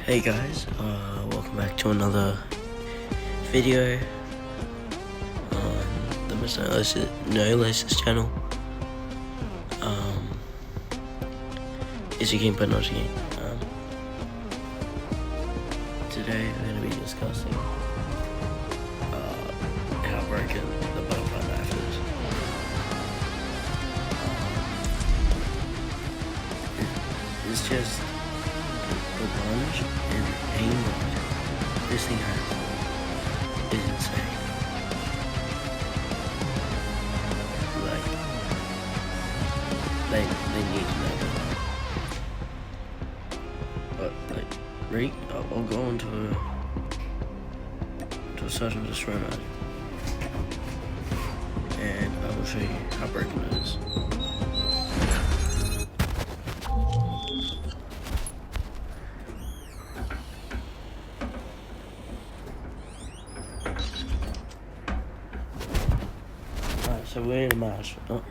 Hey guys, welcome back to another video on the Mr. No Laces channel. Is your game but not your game? Today we're going to be discussing how broken the butterfly knife is. It's just the lunge and aimbot this thing has is insane. Like, they need to know that. But like, I'll go into a search and destroy mode, and I will show you how broken it is. Alright, so we're in a match. Oh.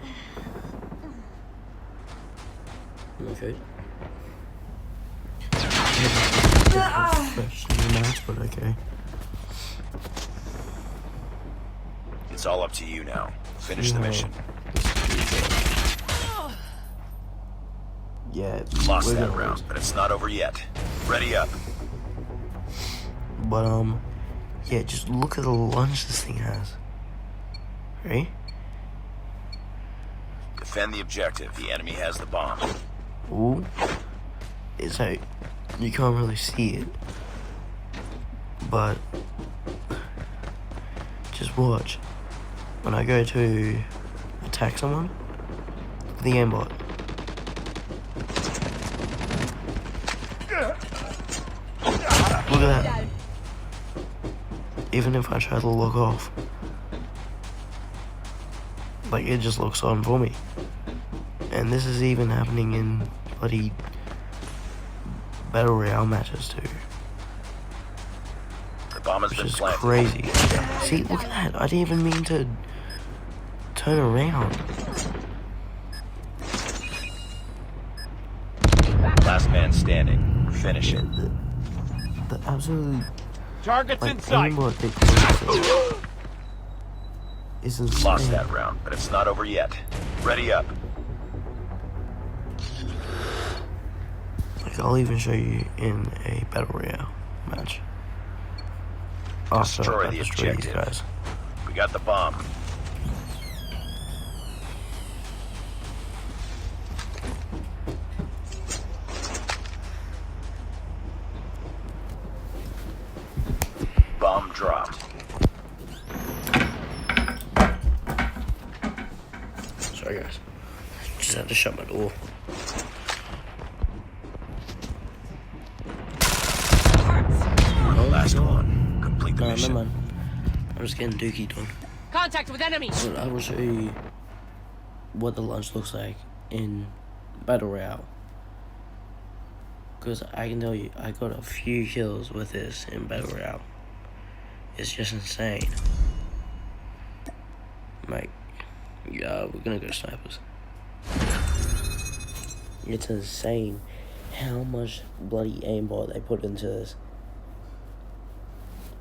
Okay. Professional match, but okay. It's all up to you now. Finish the mission. Yeah, Lost that round, but it's not over yet. Ready up. But yeah, just look at the lunge this thing has. Right? Defend the objective. The enemy has the bomb. Ooh. It's like, you can't really see it. But, just watch. When I go to attack someone, look at the aimbot. Look at that. Even if I try to look off, like, it just looks on for me. And this is even happening in bloody Battle Royale matches too. The bomb has Which been is planted. crazy. See, look at that. I didn't even mean to turn around. Last man standing. Finish it. The absolute Target's in like sight. aimbot they put is insane. Lost that round, but it's not over yet. Ready up. Like, I'll even show you in a Battle Royale match. After Destroy I the destroy these objective. guys. We got the bomb. Bomb dropped. Sorry guys. Just had to shut my door. Last one. Complete the No, mission. never mind. I'm just getting dookie done. Contact with enemy. But I will show you what the lunge looks like in Battle Royale. Because I can tell you, I got a few kills with this in Battle Royale. It's just insane. Like, yeah, we're gonna go snipers. It's insane how much bloody aimbot they put into this.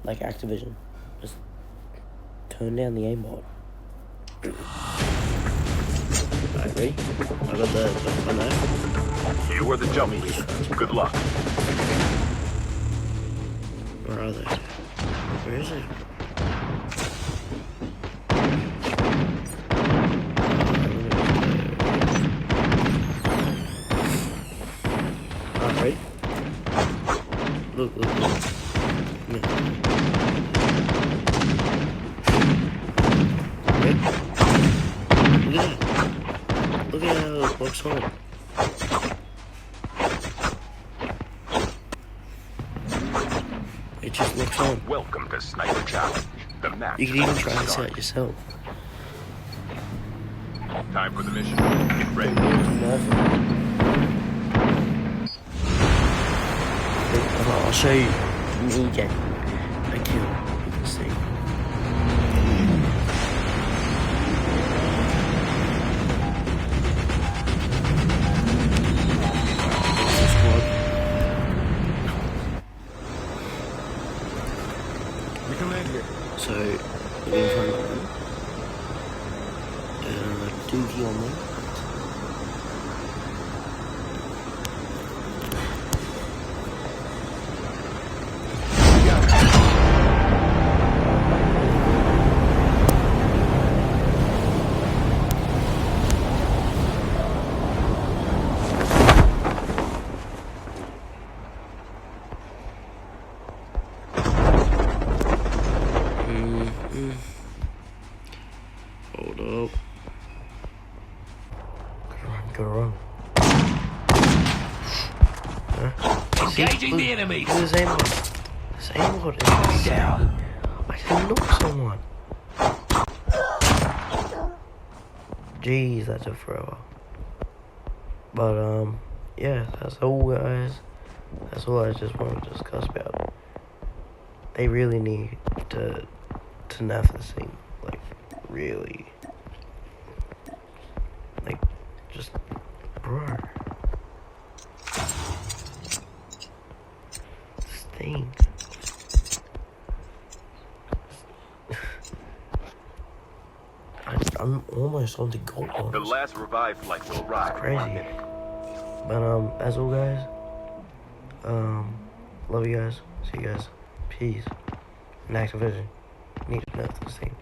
Like Activision, just turn down the aimbot. Alright, ready? I got the knife. You were the jump leader. Good luck. Where are they? Where is it? Alright. Look. Come here. Right? Look at that. Look at how it looks on. It just looks on. Welcome to Sniper Challenge. The match. You can even try this out yourself. Time for the mission. Get ready. I'll show you me getting a kill with this thing. So, we're gonna find that one. Dookie on there. Hold up. Good run. Engaging the enemy. The same one. The same one. Down. I can knock someone. Jeez, that took forever. But, yeah, that's all, guys. That's all I just wanted to discuss about. They really need to nerf this thing. Like, really. Like, just, bro. This thing. I'm almost on the gold ones. The last revived flight will arrive. It's crazy. But, as all, guys, love you guys. See you guys. Peace. And Activision. Need to nerf this thing.